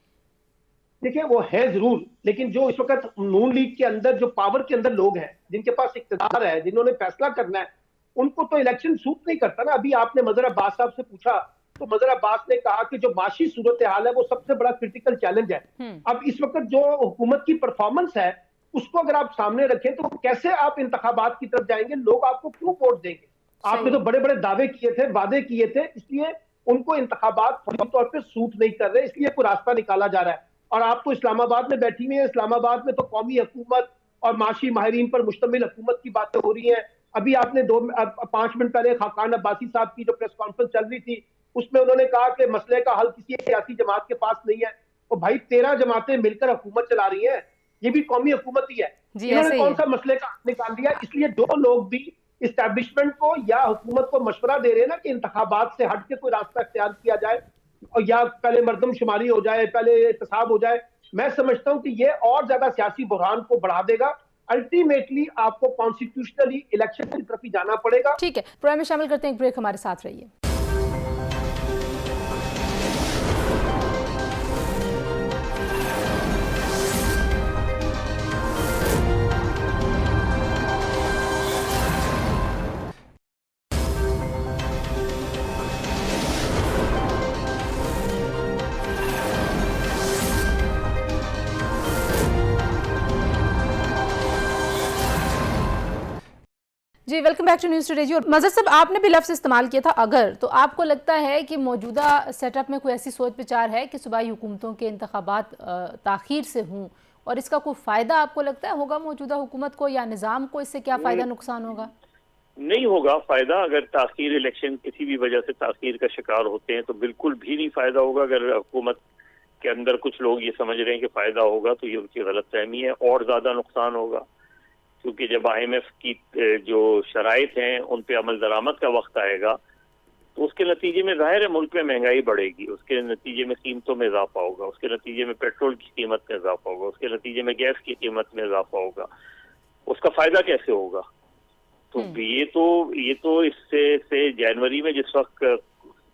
देखिए, वो है जरूर, लेकिन जो इस वक्त नून लीग के अंदर जो पावर के अंदर लोग हैं, जिनके पास इख्तियार है, जिन्होंने फैसला करना है, उनको तो इलेक्शन सूट नहीं करता ना। अभी आपने मज़हर अब्बास साहब से पूछा तो मज़हर अब्बास ने कहा कि जो माशी सूरत हाल है वो सबसे बड़ा क्रिटिकल चैलेंज है। अब इस वक्त जो हुकूमत की परफॉर्मेंस है उसको अगर आप सामने रखें तो कैसे आप इंतखाबात की तरफ जाएंगे? लोग आपको क्यों वोट देंगे? आपने तो बड़े बड़े दावे किए थे, वादे किए थे, इसलिए उनको इंतखाबात फौरी तौर पर सूट नहीं कर रहे, इसलिए कोई रास्ता निकाला जा रहा है। और आप तो इस्लामाबाद में बैठी हुई हैं, इस्लामाबाद में तो कौमी हुकूमत और माशी माहिरीन पर मुश्तमिल हुकूमत की बातें हो रही हैं। अभी आपने 5 मिनट पहले खाकान अब्बासी साहब की जो प्रेस कॉन्फ्रेंस चल रही थी उसमें उन्होंने कहा कि मसले का हल किसी सियासी जमात के पास नहीं है। और भाई 13 जमातें मिलकर हुकूमत चला रही हैं, ये भी कौमी हुकूमत ही है। इन्होंने कौन सा मसले का हल निकाल दिया? इसलिए जो लोग भी इस्टेब्लिशमेंट को या हुकूमत को मशवरा दे रहे हैं ना कि इंतखाबात से हट के कोई रास्ता इख्तियार किया जाए और या पहले मर्दमशुमारी हो जाए, पहले एहतसाब हो जाए, मैं समझता हूं कि ये और ज्यादा सियासी बुरहान को बढ़ा देगा। अल्टीमेटली आपको कॉन्स्टिट्यूशनली इलेक्शन की तरफ ही जाना पड़ेगा। ठीक है, प्रोग्राम में शामिल करते हैं एक ब्रेक, हमारे साथ रहिए। जी welcome back to news today. जी, और मज़हर साहब, आपने भी लफ्ज़ इस्तेमाल किया था अगर, तो आपको लगता है कि मौजूदा सेटअप में कोई ऐसी सोच विचार है कि सूबाई हुकूमतों के इंतखाबात ताख़ीर से हों, और इसका कोई फ़ायदा आपको लगता है होगा मौजूदा हुकूमत को या निज़ाम को? इससे क्या फ़ायदा नुकसान होगा? नहीं होगा फ़ायदा। अगर ताख़ीर इलेक्शन किसी भी वजह से ताख़ीर का शिकार होते हैं तो बिल्कुल भी नहीं फ़ायदा होगा। अगर हुकूमत के अंदर कुछ लोग ये समझ रहे हैं कि फ़ायदा होगा तो ये उनकी गलतफहमी है, और ज़्यादा नुकसान होगा। क्योंकि जब IMF की जो शराइत हैं उन पे अमल दरामद का वक्त आएगा तो उसके नतीजे में ज़ाहिर है मुल्क में महंगाई बढ़ेगी, उसके नतीजे में कीमतों में इजाफा होगा, उसके नतीजे में पेट्रोल की कीमत में इजाफा होगा, उसके नतीजे में गैस की कीमत में इजाफा होगा। उसका फ़ायदा कैसे होगा? तो ये तो इससे जनवरी में जिस वक्त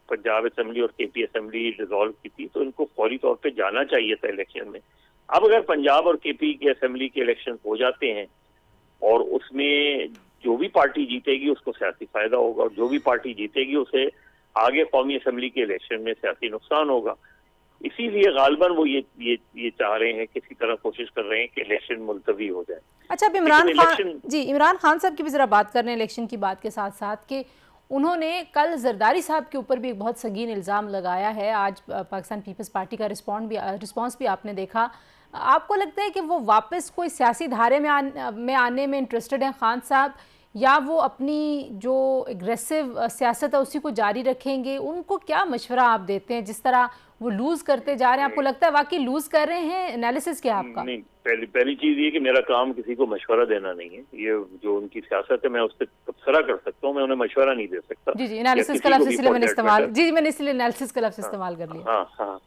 पंजाब असम्बली और KP असम्बली डिसॉल्व की थी तो इनको फौरी तौर पर जाना चाहिए था इलेक्शन में। अब अगर पंजाब और KP की असम्बली के इलेक्शन हो जाते हैं और उसमें जो भी पार्टी जीतेगी उसको सियासी फायदा होगा, और जो भी पार्टी जीतेगी उसे आगे कौमी असम्बली के इलेक्शन में सियासी नुकसान होगा। इसीलिए गालिबन वो ये चाह रहे हैं, किसी तरह कोशिश कर रहे हैं कि इलेक्शन मुलतवी हो जाए। अच्छा, अब इमरान खान साहब की भी जरा बात कर रहे हैं इलेक्शन की बात के साथ साथ, कि उन्होंने कल जरदारी साहब के ऊपर भी एक बहुत संगीन इल्ज़ाम लगाया है। आज पाकिस्तान पीपल्स पार्टी का रिस्पॉन्स भी आपने देखा। आपको लगता है कि वो वापस कोई सियासी धारे में आने में इंटरेस्टेड हैं खान साहब, या वो अपनी जो एग्रेसिव सियासत है उसी को जारी रखेंगे? उनको क्या मशवरा आप देते हैं जिस तरह वो लूज करते जा रहे हैं? आपको लगता है वाकई लूज कर रहे हैं? एनालिसिस क्या है आपका? नहीं, पहली चीज ये कि मेरा काम किसी को मशवरा देना नहीं है। ये जो उनकी सियासत है मैं उस पर तबसरा कर सकता हूँ, मैं उन्हें मशवरा नहीं दे सकता। जी एनालिसिस का लफ्ज़ इसलिए मैंने इस्तेमाल मैंने इसलिए एनालिसिस का लफ्ज़ इस्तेमाल कर लिया। हाँ।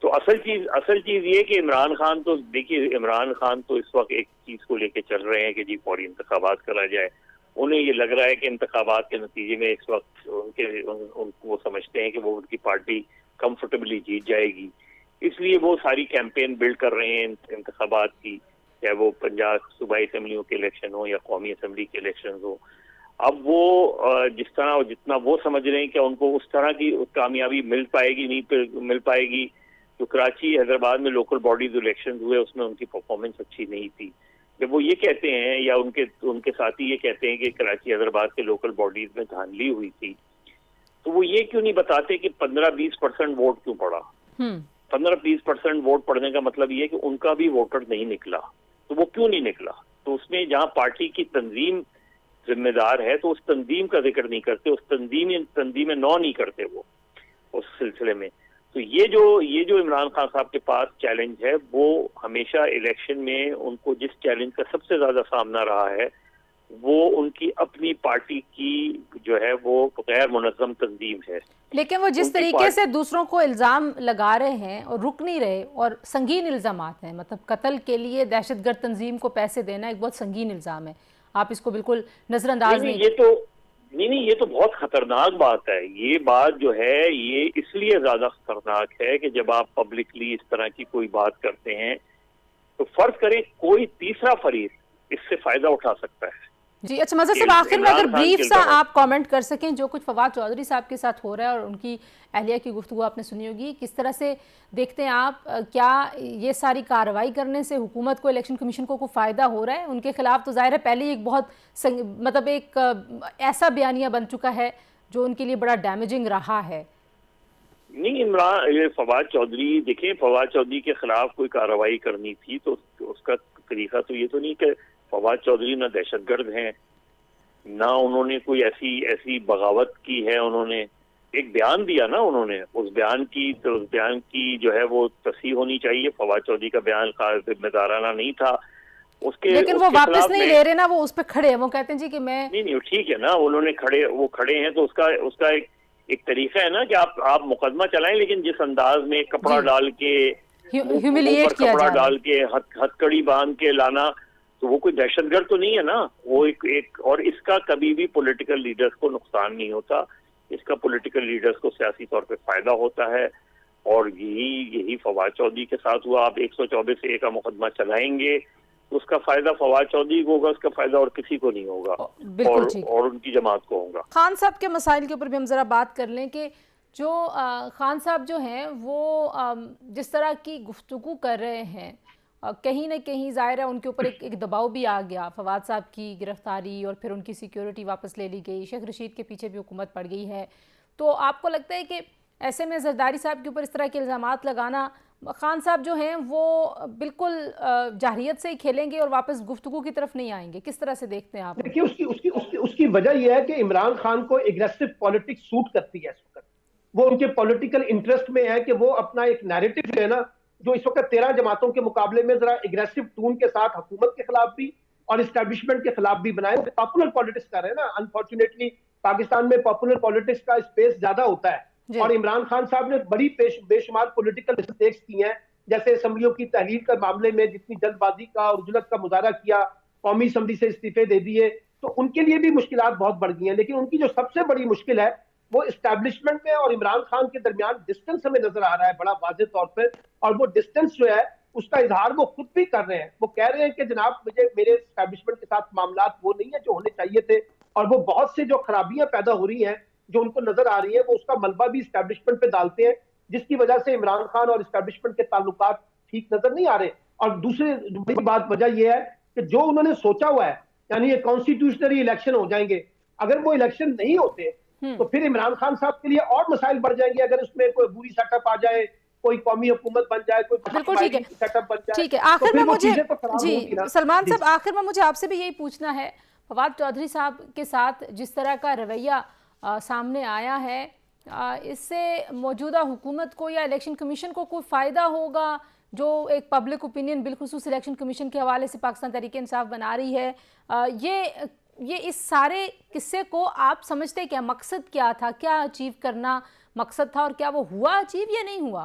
तो असल चीज ये कि इमरान खान तो देखिए, इमरान खान तो इस वक्त एक चीज को लेके चल रहे हैं कि जी फौरी इंतखाबात करा जाए। उन्हें ये लग रहा है कि इंतखाबात के नतीजे में इस वक्त वो समझते हैं कि वो उनकी पार्टी कंफर्टेबली जीत जाएगी, इसलिए वो सारी कैंपेन बिल्ड कर रहे हैं इंतखाबात की, चाहे वो पंजाब सूबाई असम्बलियों के इलेक्शन हो या कौमी असम्बली के इलेक्शन हो। अब वो जिस तरह जितना वो समझ रहे हैं कि उनको उस तरह की कामयाबी मिल पाएगी नहीं मिल पाएगी। तो कराची हैदराबाद में लोकल बॉडीज इलेक्शन हुए, उसमें उनकी परफॉर्मेंस अच्छी नहीं थी। जब वो ये कहते हैं या उनके साथी ये कहते हैं कि कराची हैदराबाद के लोकल बॉडीज में धांधली हुई थी, तो वो ये क्यों नहीं बताते कि 15-20% वोट क्यों पड़ा? 15-20% वोट पड़ने का मतलब ये है कि उनका भी वोटर नहीं निकला। तो वो क्यों नहीं निकला? तो उसमें जहां पार्टी की तंजीम जिम्मेदार है तो उस तंजीम का जिक्र नहीं करते, उस तंजीम नौ नहीं करते वो उस सिलसिले में। तो ये जो इमरान खान साहब के पास चैलेंज है, वो हमेशा इलेक्शन में उनको जिस चैलेंज का सबसे ज्यादा सामना रहा है वो उनकी अपनी पार्टी की जो है वो गैर मुनज़्ज़म तंजीम है। लेकिन वो जिस तरीके से दूसरों को इल्ज़ाम लगा रहे हैं और रुक नहीं रहे, और संगीन इल्ज़ामात हैं, मतलब कत्ल के लिए दहशतगर्द तंजीम को पैसे देना एक बहुत संगीन इल्ज़ाम है, आप इसको बिल्कुल नजरअंदाज नहीं। ये तो बहुत खतरनाक बात है। ये बात जो है ये इसलिए ज्यादा खतरनाक है कि जब आप पब्लिकली इस तरह की कोई बात करते हैं तो फर्ज करें कोई तीसरा फरीक इससे फायदा उठा सकता है। जी अच्छा मज़हर साहब, आखिर में अगर ब्रीफ सा आप कमेंट कर सकें जो कुछ फवाद चौधरी साहब के साथ हो रहा है और उनकी अहलिया की गुफ्तगू आपने सुनी होगी, किस तरह से देखते हैं आप? क्या ये सारी कार्रवाई करने से हुकूमत को, इलेक्शन कमीशन को कोई फ़ायदा हो रहा है? उनके खिलाफ तो ज़ाहिर है पहले ही एक बहुत मतलब एक ऐसा बयानिया बन चुका है जो उनके लिए बड़ा डैमेजिंग रहा है। नहीं, फवाद चौधरी देखें, फवाद चौधरी के खिलाफ कोई कार्रवाई करनी थी तो उसका तरीका तो ये तो नहीं कि फवाद चौधरी ना दहशतगर्द हैं, ना उन्होंने कोई ऐसी बगावत की है। उन्होंने एक बयान दिया ना, उन्होंने उस बयान की जो है वो तस्हीह होनी चाहिए। फवाद चौधरी का बयान जिम्मेदाराना नहीं था। लेकिन वो वापस नहीं ले रहे ना, वो उस पर खड़े हैं, वो कहते हैं जी कि मैं नहीं ठीक है ना, उन्होंने खड़े हैं तो उसका एक तरीका है ना कि आप मुकदमा चलाएं, लेकिन जिस अंदाज में कपड़ा डाल के ह्यूमिलिएट किया कपड़ा डाल के हथकड़ी बांध के लाना, तो वो कोई दहशतगर्द तो नहीं है ना। वो एक और इसका कभी भी पॉलिटिकल लीडर्स को नुकसान नहीं होता, इसका पॉलिटिकल लीडर्स को सियासी तौर पे फायदा होता है। और यही फवाद चौधरी के साथ हुआ। आप 124A का मुकदमा चलाएंगे तो उसका फायदा फवाद चौधरी को होगा, उसका फायदा और किसी को नहीं होगा, और उनकी जमात को होगा। खान साहब के मसाइल के ऊपर भी हम जरा बात कर लें कि जो खान साहब जो हैं वो जिस तरह की गुफ्तगू कर रहे हैं, कहीं ना कहीं ज़ाहिर है उनके ऊपर एक दबाव भी आ गया। फवाद साहब की गिरफ्तारी और फिर उनकी सिक्योरिटी वापस ले ली गई, शेख रशीद के पीछे भी हुकूमत पड़ गई है। तो आपको लगता है कि ऐसे में जरदारी साहब के ऊपर इस तरह के इल्ज़ामात लगाना, खान साहब जो हैं वो बिल्कुल जाहिरियत से ही खेलेंगे और वापस गुफ्तगू की तरफ नहीं आएंगे? किस तरह से देखते हैं आप? देखिए उसकी वजह यह है कि इमरान खान को एग्रेसिव पॉलिटिक्स सूट करती है। इस वक्त वो उनके पॉलिटिकल इंटरेस्ट में है कि वो अपना एक नैरेटिव जो है ना, जो इस वक्त 13 जमातों के मुकाबले में जरा एग्रेसिव टून के साथ हुकूमत के खिलाफ भी और इस्टेब्लिशमेंट के खिलाफ भी बनाए। पॉपुलर पॉलिटिक्स कर रहे हैं ना। अनफॉर्चुनेटली पाकिस्तान में पॉपुलर पॉलिटिक्स का स्पेस ज्यादा होता है, और इमरान खान साहब ने बड़ी बेशुमार पॉलिटिकल मिस्टेक्स की हैं, जैसे असम्बलियों की तहलील के मामले में जितनी जल्दबाजी का और उजलत का मुजाहरा किया, कौमी असम्बली से इस्तीफे दे दिए, तो उनके लिए भी मुश्किलात बहुत बढ़ गई हैं। लेकिन उनकी जो सबसे बड़ी मुश्किल है वो इस्टेब्लिशमेंट में और इमरान खान के दरमियान डिस्टेंस हमें नजर आ रहा है बड़ा वाज़ेह तौर पर। और वो डिस्टेंस जो है उसका इजहार वो खुद भी कर रहे हैं। वो कह रहे हैं कि जनाब मेरे इस्टेब्लिशमेंट के साथ मामलात वो नहीं है जो होने चाहिए थे, और वो बहुत से जो खराबियां पैदा हो रही हैं जो उनको नजर आ रही है वो उसका मलबा भी इस्टेब्लिशमेंट पे डालते हैं, जिसकी वजह से इमरान खान और इस्टेब्लिशमेंट के ताल्लुकात ठीक नजर नहीं आ रहे। और दूसरी बात वजह यह है कि जो उन्होंने सोचा हुआ है, यानी ये कॉन्स्टिट्यूशनरी इलेक्शन हो जाएंगे, अगर वो इलेक्शन नहीं होते तो फिर इमरान खान साहब के लिए और मसाइल बढ़ जाएंगे। अगर उसमें कोई बुरी सेटअप आ जाए, कोई कौमी हुकूमत बन जाए, कोई बिल्कुल ठीक है, सेटअप बन जाए, ठीक है। आखिर में मुझे तो जी सलमान साहब, आखिर में मुझे आपसे भी यही पूछना है, फवाद चौधरी साहब के साथ जिस तरह का रवैया सामने आया है, इससे मौजूदा हुकूमत को या इलेक्शन कमीशन को कोई फ़ायदा होगा? जो एक पब्लिक ओपिनियन बिलखुसूस इलेक्शन कमीशन के हवाले से पाकिस्तान तहरीक इंसाफ बना रही है, ये इस सारे किस्से को आप समझते क्या मकसद क्या था, क्या अचीव करना मकसद था और क्या वो हुआ अचीव या नहीं हुआ?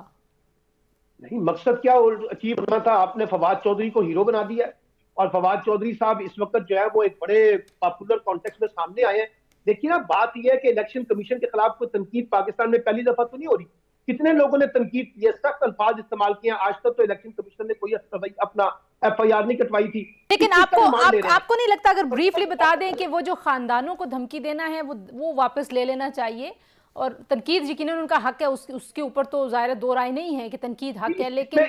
नहीं, मकसद क्या अचीव करना था? आपने फवाद चौधरी को हीरो बना दिया है और फवाद चौधरी साहब इस वक्त जो है वो एक बड़े पॉपुलर कॉन्टेक्स्ट में सामने आए हैं। देखिए ना, बात यह है कि इलेक्शन कमीशन के खिलाफ कोई तनकीद पाकिस्तान में पहली दफा तो नहीं हो रही। कितने लोगों ने तनकीद किए, सख्त अल्फाज इस्तेमाल किए। आज तक तो इलेक्शन कमीशन ने कोई अपना FIR नहीं कटवाई थी। लेकिन आपको नहीं लगता, अगर ब्रीफली बता दें कि वो जो खानदानों को धमकी देना है वो वापस ले लेना चाहिए? और तनकीद यकीनन उनका हक है, उसके ऊपर तो ज़ाहिर दो राय नहीं है कि तनकीद हक है, लेकिन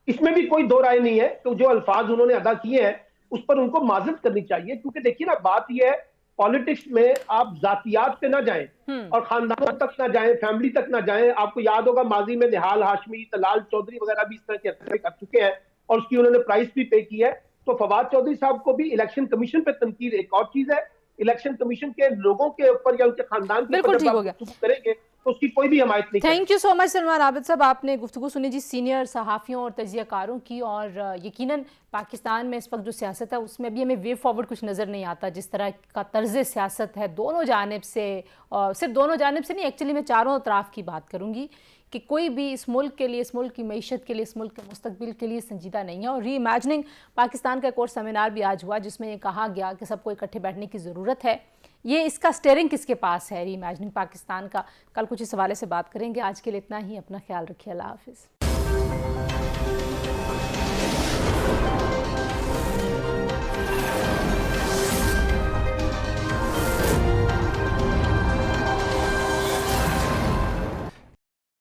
इसमें भी कोई दो राय नहीं है। तो जो अल्फाज उन्होंने अदा किए हैं उस पर उनको माजरत करनी चाहिए, क्योंकि देखिए ना, बात यह है पॉलिटिक्स में आप जातियात पे ना जाएं और खानदानों तक ना जाएं, फैमिली तक ना जाएं। आपको याद होगा माजी में निहाल हाशमी, तलाल चौधरी वगैरह भी इस तरह के हरकतें कर चुके हैं और उसकी उन्होंने प्राइस भी पे की है। तो फवाद चौधरी साहब को भी इलेक्शन कमीशन पे तनकीद एक और चीज है, इलेक्शन कमीशन के लोगों के ऊपर या उनके खानदान के ऊपर जब आप करेंगे तो उसकी कोई भी हमायत नहीं। Thank you so much Salman Abid साहब, आपने गुफ्तगू सुनी जी सीनियर सहाफ़ियों और तजियाकारों की, और यकीनन पाकिस्तान में इस वक्त जो सियासत है उसमें भी हमें वे फॉरवर्ड कुछ नज़र नहीं आता। जिस तरह का तर्ज सियासत है दोनों जानिब से, और सिर्फ दोनों जानिब से नहीं, एक्चुअली मैं चारों अतराफ़ की बात करूँगी कि कोई भी इस मुल्क के लिए, इस मुल्क की मईशत के लिए, इस मुल्क के मुस्तकबिल के लिए संजीदा नहीं है। और री इमेजिनिंग पाकिस्तान का एक और सेमिनार भी आज हुआ जिसमें ये कहा गया कि सबको इकट्ठे बैठने की ज़रूरत है। ये इसका स्टेयरिंग किसके पास है री इमेजिनिंग पाकिस्तान का? कल कुछ इस हवाले से बात करेंगे। आज के लिए इतना ही। अपना ख्याल रखिए। अल्लाह हाफिज़।